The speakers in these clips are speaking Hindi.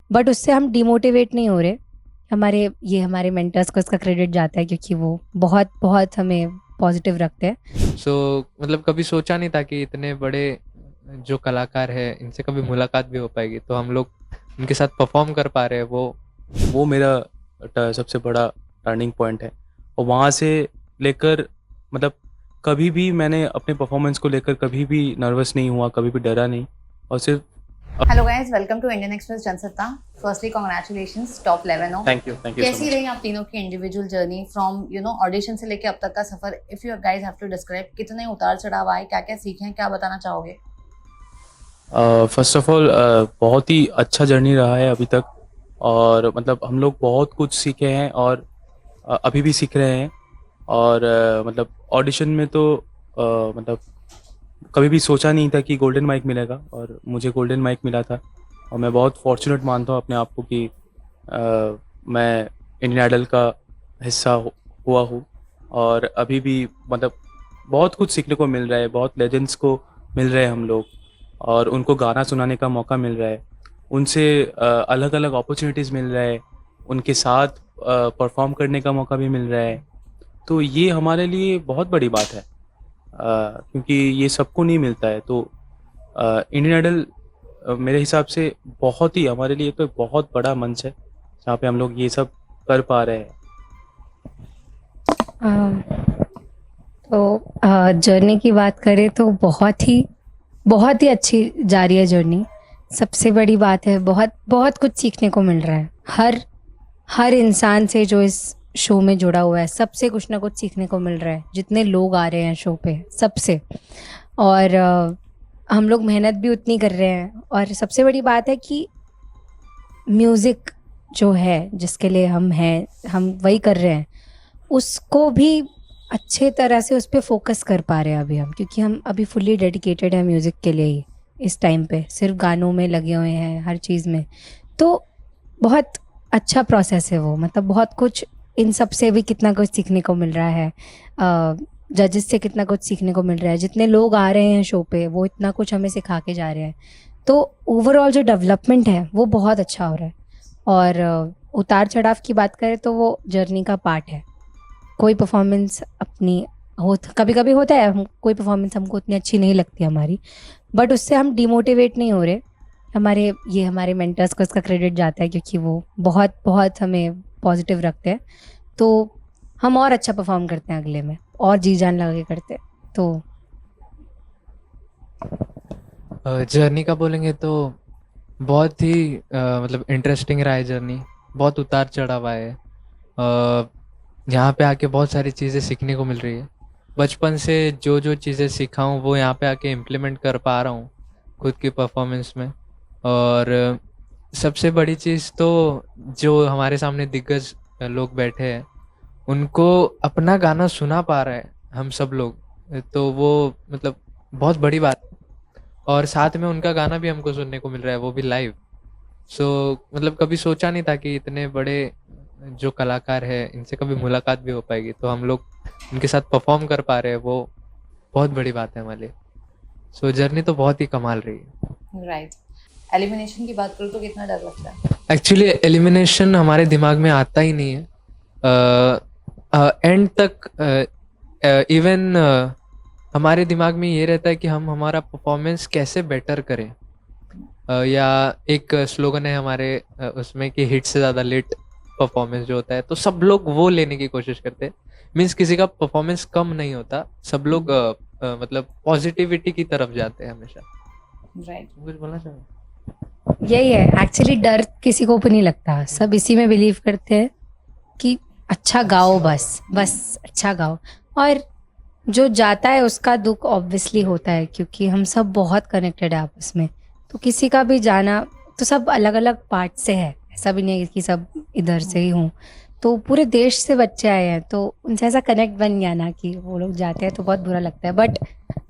बट उससे हम डिमोटिवेट नहीं हो रहे। हमारे मेंटर्स को इसका क्रेडिट जाता है, क्योंकि वो बहुत बहुत हमें पॉजिटिव रखते हैं। मतलब कभी सोचा नहीं था कि इतने बड़े जो कलाकार है इनसे कभी मुलाकात भी हो पाएगी, तो हम लोग उनके साथ परफॉर्म कर पा रहे हैं। वो मेरा सबसे बड़ा टर्निंग पॉइंट है। और वहाँ से लेकर मतलब कभी भी मैंने अपने परफॉर्मेंस को लेकर कभी भी नर्वस नहीं हुआ, कभी भी डरा नहीं। और सिर्फ hello guys, welcome to Indian Express Jansatta. Firstly congratulations, top 11 हो। थैंक यू सो कैसी मच। रही आप तीनों की इंडिविजुअल जर्नी फ्रॉम ऑडिशन से लेके अब तक का सफर? If you guys have to describe, कितने उतार चढ़ाव आए, क्या क्या सीखे हैं, क्या बताना चाहोगे? फर्स्ट ऑफ ऑल बहुत ही अच्छा जर्नी रहा है अभी तक। और मतलब हम लोग बहुत कुछ सीखे हैं और अभी भी सीख रहे हैं। और मतलब ऑडिशन में तो मतलब कभी भी सोचा नहीं था कि गोल्डन माइक मिलेगा, और मुझे गोल्डन माइक मिला था। और मैं बहुत फॉर्चुनेट मानता हूँ अपने आप को कि मैं इंडियन आइडल का हिस्सा हुआ हूँ। और अभी भी मतलब बहुत कुछ सीखने को मिल रहा है, बहुत लेजेंड्स को मिल रहे हैं हम लोग, और उनको गाना सुनाने का मौका मिल रहा है। उनसे अलग अलग अपॉर्चुनिटीज़ मिल रहा है, उनके साथ परफॉर्म करने का मौका भी मिल रहा है। तो ये हमारे लिए बहुत बड़ी बात है, क्योंकि ये सबको नहीं मिलता है। तो इंडियन आइडल मेरे हिसाब से बहुत ही हमारे लिए तो बहुत बड़ा मंच है जहाँ पे हम लोग ये सब कर पा रहे हैं। तो जर्नी की बात करें तो बहुत ही अच्छी जा रही है जर्नी। सबसे बड़ी बात है, बहुत बहुत कुछ सीखने को मिल रहा है। हर हर इंसान से जो इस शो में जुड़ा हुआ है, सबसे कुछ ना कुछ सीखने को मिल रहा है। जितने लोग आ रहे हैं शो पे, सबसे। और हम लोग मेहनत भी उतनी कर रहे हैं। और सबसे बड़ी बात है कि म्यूज़िक जो है, जिसके लिए हम हैं, हम वही कर रहे हैं, उसको भी अच्छे तरह से उस पे फोकस कर पा रहे हैं अभी हम, क्योंकि हम अभी फुल्ली डेडिकेटेड है म्यूज़िक के लिए ही। इस टाइम पे सिर्फ गानों में लगे हुए हैं, हर चीज़ में। तो बहुत अच्छा प्रोसेस है वो, मतलब बहुत कुछ। इन सब से भी कितना कुछ सीखने को मिल रहा है। जजेस से कितना कुछ सीखने को मिल रहा है। जितने लोग आ रहे हैं शो पे, वो इतना कुछ हमें सिखा के जा रहे हैं। तो ओवरऑल जो डेवलपमेंट है वो बहुत अच्छा हो रहा है। और उतार चढ़ाव की बात करें तो वो जर्नी का पार्ट है। कोई परफॉर्मेंस अपनी हो, कभी कभी होता है कोई परफॉर्मेंस हमको उतनी अच्छी नहीं लगती हमारी, बट उससे हम डिमोटिवेट नहीं हो रहे। हमारे मेंटर्स को इसका क्रेडिट जाता है, क्योंकि वो बहुत बहुत हमें पॉजिटिव रखते हैं। तो हम और अच्छा परफॉर्म करते हैं अगले में, और जी जान लगा के करते हैं। तो जर्नी का बोलेंगे तो बहुत ही मतलब इंटरेस्टिंग रहा है जर्नी। बहुत उतार चढ़ाव आए हैं। यहाँ पे आके बहुत सारी चीज़ें सीखने को मिल रही है। बचपन से जो जो चीज़ें सीखा हूँ वो यहाँ पे आके इम्प्लीमेंट कर पा रहा हूँ खुद की परफॉर्मेंस में। और सबसे बड़ी चीज़ तो जो हमारे सामने दिग्गज लोग बैठे हैं उनको अपना गाना सुना पा रहे हैं हम सब लोग, तो वो मतलब बहुत बड़ी बात है। और साथ में उनका गाना भी हमको सुनने को मिल रहा है, वो भी लाइव। सो मतलब कभी सोचा नहीं था कि इतने बड़े जो कलाकार है इनसे कभी मुलाकात भी हो पाएगी, तो हम लोग उनके साथ परफॉर्म कर पा रहे हैं। वो बहुत बड़ी बात है हमारे लिए। सो जर्नी तो बहुत ही कमाल रही है। राइट। एलिमिनेशन की बात करूँ तो कितना डर लगता है? एक्चुअली एलिमिनेशन हमारे दिमाग में आता ही नहीं है एंड तक। इवन हमारे दिमाग में ये रहता है कि हम हमारा परफॉर्मेंस कैसे बेटर करें। या एक स्लोगन है हमारे उसमें कि हिट से ज़्यादा लेट परफॉर्मेंस जो होता है, तो सब लोग वो लेने की कोशिश करते हैं। मीन्स किसी का परफॉर्मेंस कम नहीं होता, सब लोग मतलब पॉजिटिविटी की तरफ जाते हैं हमेशा। राइट। कुछ बोलना चाहिए? यही है एक्चुअली, डर किसी को भी नहीं लगता। सब इसी में बिलीव करते हैं कि अच्छा गाओ, बस बस अच्छा गाओ। और जो जाता है उसका दुख ऑब्वियसली होता है, क्योंकि हम सब बहुत कनेक्टेड है आपस में। तो किसी का भी जाना, तो सब अलग अलग पार्ट से है, ऐसा भी नहीं है कि सब इधर से ही हों। तो पूरे देश से बच्चे आए हैं, तो उनसे ऐसा कनेक्ट बन गया ना कि वो लोग जाते हैं तो बहुत बुरा लगता है। बट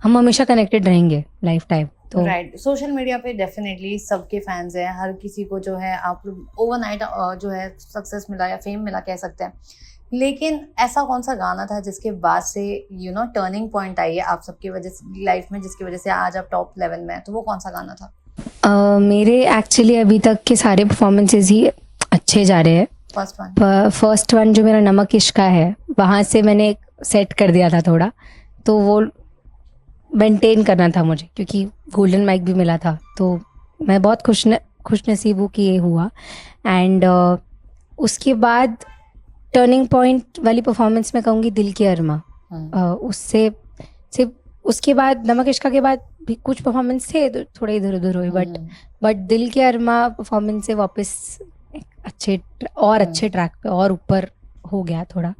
हम हमेशा कनेक्टेड रहेंगे लाइफ टाइम। तो राइट। सोशल मीडिया पे डेफिनेटली सबके फैंस हैं, हर किसी को जो है आप ओवरनाइट जो है सक्सेस मिला या फेम मिला कह सकते हैं। लेकिन ऐसा कौन सा गाना था जिसके बाद से टर्निंग पॉइंट आई है आप सबकी वजह से लाइफ में, जिसकी वजह से आज आप टॉप 11 में हैं? तो वो कौन सा गाना था? मेरे एक्चुअली अभी तक के सारे परफॉर्मेंसेस ही अच्छे जा रहे हैं. First one. फर्स्ट वन जो मेरा नमक इश्का है, वहाँ से मैंने सेट कर दिया था थोड़ा, तो वो मेंटेन करना था मुझे, क्योंकि गोल्डन माइक भी मिला था. तो मैं बहुत खुश नसीब हूँ कि ये हुआ. एंड उसके बाद टर्निंग पॉइंट वाली परफॉर्मेंस मैं कहूँगी दिल की अरमा. उससे सिर्फ उसके बाद नमक इश्का के बाद भी कुछ परफॉर्मेंस थे तो थोड़े इधर उधर हुए, बट दिल के अरमा परफॉर्मेंस से वापस एक अच्छे ट्रैक पे और ऊपर हो गया थोड़ा.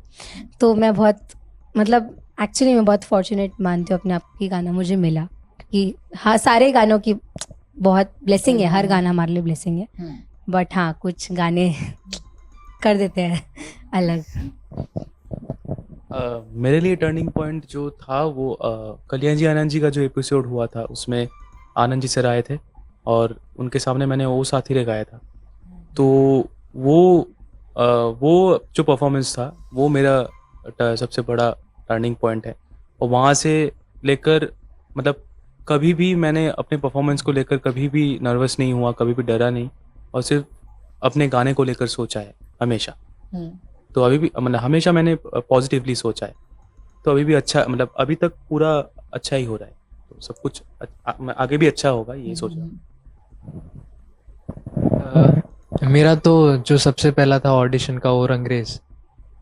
तो मैं बहुत मतलब एक्चुअली मैं बहुत फॉर्चुनेट मानती हूँ अपने आप की गाना मुझे मिला, कि हाँ सारे गानों की बहुत ब्लेसिंग है, हर गाना हमारे लिए ब्लेसिंग है, बट हाँ कुछ गाने कर देते हैं अलग. मेरे लिए टर्निंग पॉइंट जो था वो कल्याण जी आनंद जी का जो एपिसोड हुआ था, उसमें आनंद जी सर आए थे और उनके सामने मैंने ओ साथी रे गाया था. तो वो जो परफॉर्मेंस था वो मेरा सबसे बड़ा टर्निंग पॉइंट है. और वहाँ से लेकर मतलब कभी भी मैंने अपने परफॉर्मेंस को लेकर कभी भी नर्वस नहीं हुआ, कभी भी डरा नहीं, और सिर्फ अपने गाने को लेकर सोचा है हमेशा. तो अभी भी मतलब हमेशा मैंने पॉजिटिवली सोचा है. तो अभी भी अच्छा, मतलब अभी तक पूरा अच्छा ही हो रहा है. तो सब कुछ आगे भी अच्छा होगा, ये सोच रहा हूँ. मेरा तो जो सबसे पहला था ऑडिशन का वो रंगरेज,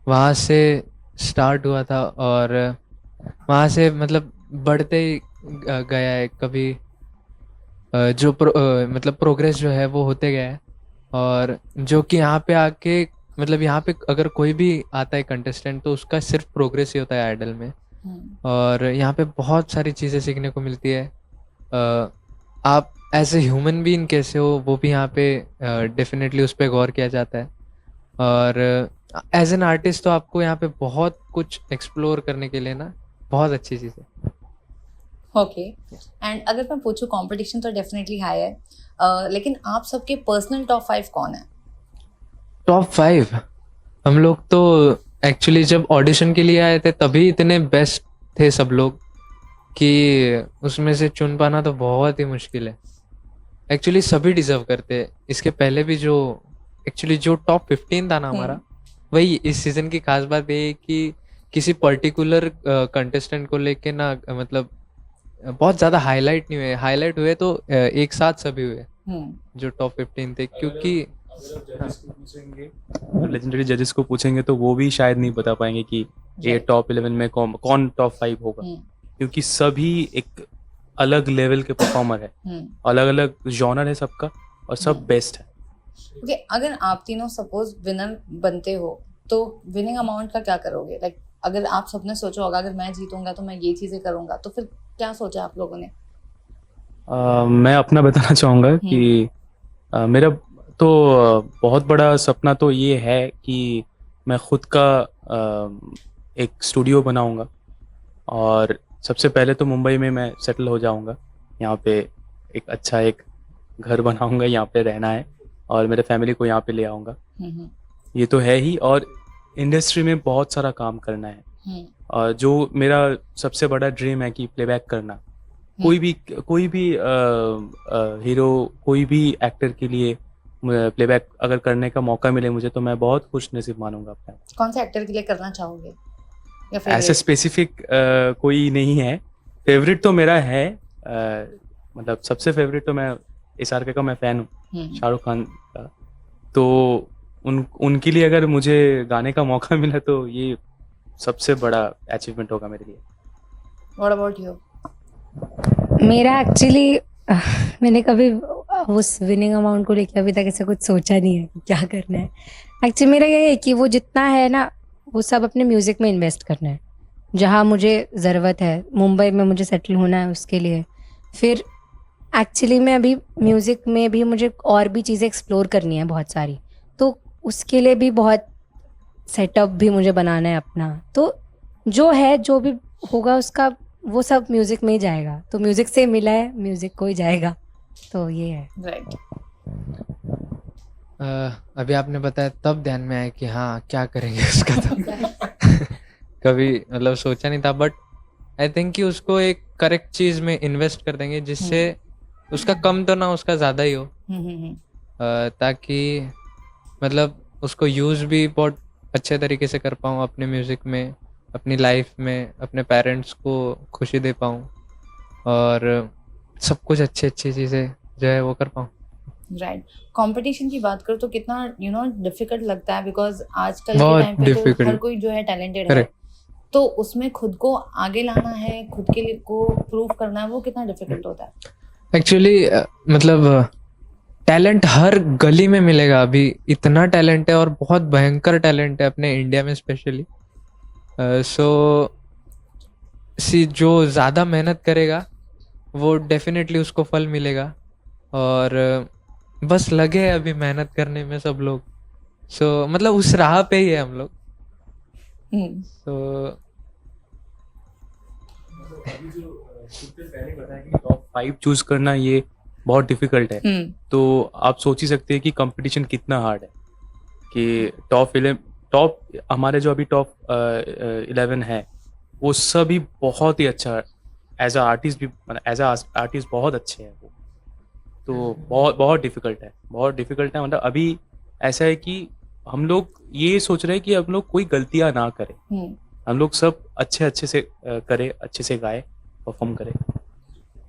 वहाँ से स्टार्ट हुआ था और वहाँ से मतलब बढ़ते ही गया है. कभी जो मतलब प्रोग्रेस जो है वो होते गया है. और जो कि यहाँ पे आके मतलब यहाँ पे अगर कोई भी आता है कंटेस्टेंट तो उसका सिर्फ प्रोग्रेस ही होता है आइडल में. और यहाँ पे बहुत सारी चीज़ें सीखने को मिलती है. आप एज ए ह्यूमन बीइंग कैसे हो वो भी यहाँ पे डेफिनेटली उस पर गौर किया जाता है. और एज एन आर्टिस्ट तो आपको यहाँ पे बहुत कुछ एक्सप्लोर करने के लिए ना बहुत अच्छी चीज़ है. ओके. एंड अगर मैं पूछूं, कंपटीशन तो डेफिनेटली हाई है, लेकिन आप सबके पर्सनल टॉप 5 कौन है? टॉप 5 हम लोग तो एक्चुअली जब ऑडिशन के लिए आए थे तभी इतने बेस्ट थे सब लोग कि उसमें से चुन पाना तो बहुत ही मुश्किल है. एक्चुअली सभी डिजर्व करते हैं. इसके पहले भी जो एक्चुअली जो टॉप 15 था ना हमारा, वही इस सीजन की खास बात ये है कि किसी पर्टिकुलर कंटेस्टेंट को लेके ना मतलब बहुत ज्यादा हाईलाइट नहीं हुए. हाईलाइट हुए तो एक साथ सभी हुए जो टॉप 15 थे. क्योंकि लेजेंडरी जजेस को पूछेंगे तो वो भी शायद नहीं बता पाएंगे कि ये टॉप 11 में कौन टॉप 5 होगा, क्योंकि सभी एक अलग लेवल के परफॉर्मर है, अलग अलग जॉनर है सबका, और सब बेस्ट है. ओके. अगर आप तीनों सपोज विनर बनते हो तो विनिंग अमाउंट का क्या करोगे? लाइक अगर आप सबने सोचा होगा अगर मैं जीतूंगा तो मैं ये चीजें करूंगा, तो फिर क्या सोचा आप लोगों ने? मैं अपना बताना चाहूँगा कि मेरा तो बहुत बड़ा सपना तो ये है कि मैं खुद का एक स्टूडियो बनाऊंगा, और सबसे पहले तो मुंबई में मैं सेटल हो जाऊंगा. यहाँ पे एक अच्छा एक घर बनाऊंगा, यहाँ पे रहना है, और मेरे फैमिली को यहाँ पे ले आऊँगा. ये तो है ही. और इंडस्ट्री में बहुत सारा काम करना है. और जो मेरा सबसे बड़ा ड्रीम है कि प्लेबैक करना. कोई भी हीरो, कोई भी एक्टर के लिए प्लेबैक अगर करने का मौका मिले मुझे तो मैं बहुत खुश नसीब मानूंगा अपने. कौन से एक्टर के लिए करना चाहोगे? या फिर ऐसे स्पेसिफिक कोई नहीं है. फेवरेट तो मेरा है, मतलब सबसे फेवरेट तो मैं SRK का मैं फैन हूँ, शाहरुख खान का. तो उनके लिए अगर मुझे गाने का मौका मिला तो ये सबसे बड़ा अचीवमेंट होगा मेरे लिए. What about you? मेरा एक्चुअली मैंने कभी उस विनिंग अमाउंट को लेकर अभी तक ऐसा कुछ सोचा नहीं है कि क्या करना है. एक्चुअली मेरा ये है कि वो जितना है ना वो सब अपने म्यूज़िक में इन्वेस्ट करना है. जहाँ मुझे ज़रूरत है, मुंबई में मुझे सेटल होना है उसके लिए. फिर एक्चुअली मैं अभी म्यूज़िक में भी मुझे और भी चीज़ें एक्सप्लोर करनी है बहुत सारी, तो उसके लिए भी बहुत सेटअप भी मुझे बनाना है अपना. तो जो है जो भी होगा उसका वो सब म्यूज़िक में ही जाएगा. तो म्यूज़िक से मिला है, म्यूज़िक को ही जाएगा. तो ये है. राइट. अभी आपने बताया तब ध्यान में आया कि हाँ क्या करेंगे उसका. तो कभी मतलब सोचा नहीं था, बट आई थिंक कि उसको एक करेक्ट चीज़ में इन्वेस्ट कर देंगे जिससे उसका कम तो ना उसका ज़्यादा ही हो, हम्म। ताकि मतलब उसको यूज़ भी बहुत अच्छे तरीके से कर पाऊँ अपने म्यूज़िक में, अपनी लाइफ में, अपने पेरेंट्स को खुशी दे पाऊँ और सब कुछ अच्छी चीज़ें जो है वो कर पाऊँ। राइट। कंपटीशन की बात करो तो कितना डिफिकल्ट लगता है, बिकॉज आजकल के बहुत टाइम पे तो हर डिफिकल्ट। कोई जो है टैलेंटेड है, करेक्ट। तो उसमें खुद को आगे लाना है, खुद के लिए को प्रूव करना है, वो कितना डिफिकल्ट होता है। एक्चुअली मतलब टैलेंट हर गली में मिलेगा, अभी इतना टैलेंट है और बहुत भयंकर टैलेंट है अपने इंडिया में स्पेशली। सो सी जो ज़्यादा मेहनत करेगा वो डेफिनेटली उसको फल मिलेगा, और बस लगे हैं अभी मेहनत करने में सब लोग। सो मतलब उस राह पे ही है हम लोग। हम्म। सो पहले बताया कि टॉप 5 चूज करना ये बहुत डिफिकल्ट है, तो आप सोच ही सकते हैं कि कंपटीशन कितना हार्ड है। कि टॉप हमारे जो अभी टॉप 11 है वो सभी बहुत ही अच्छा, एज अ आर्टिस्ट भी, मतलब एज अ आर्टिस्ट बहुत अच्छे हैं वो। तो बहुत बहुत डिफिकल्ट है, बहुत डिफिकल्ट है। मतलब अभी ऐसा है कि हम लोग ये सोच रहे हैं कि हम लोग कोई गलतियां ना करें, हम लोग सब अच्छे से करें, अच्छे से गाए, परफॉर्म करें।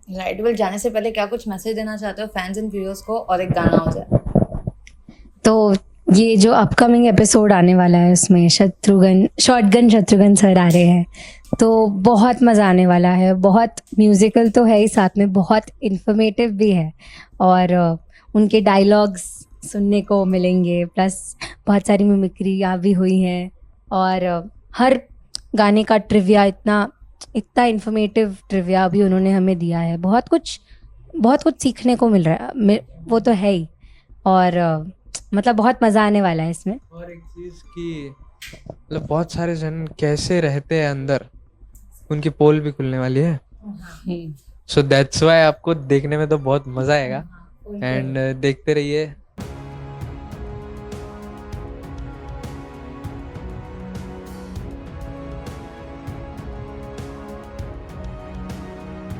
राइट। वेल, जाने से पहले क्या कुछ मैसेज देना चाहते हो फैंस एंड व्यूअर्स को, और एक गाना हो जाए। तो ये जो अपकमिंग एपिसोड आने वाला है उसमें शॉटगन सर आ रहे हैं, तो बहुत मज़ा आने वाला है। बहुत म्यूज़िकल तो है ही, साथ में बहुत इन्फॉर्मेटिव भी है, और उनके डायलॉग्स सुनने को मिलेंगे, प्लस बहुत सारी मिमिक्रियाँ भी हुई हैं, और हर गाने का ट्रिविया इतना इन्फॉर्मेटिव ट्रिविया भी उन्होंने हमें दिया है। बहुत कुछ सीखने को मिल रहा है, वो तो है ही। और मतलब बहुत मज़ा आने वाला है इसमें। और एक चीज़ कि मतलब बहुत सारे जन कैसे रहते हैं अंदर, उनकी पोल भी खुलने वाली है। सो दैट्स वाई आपको देखने में तो बहुत मज़ा आएगा, एंड देखते रहिए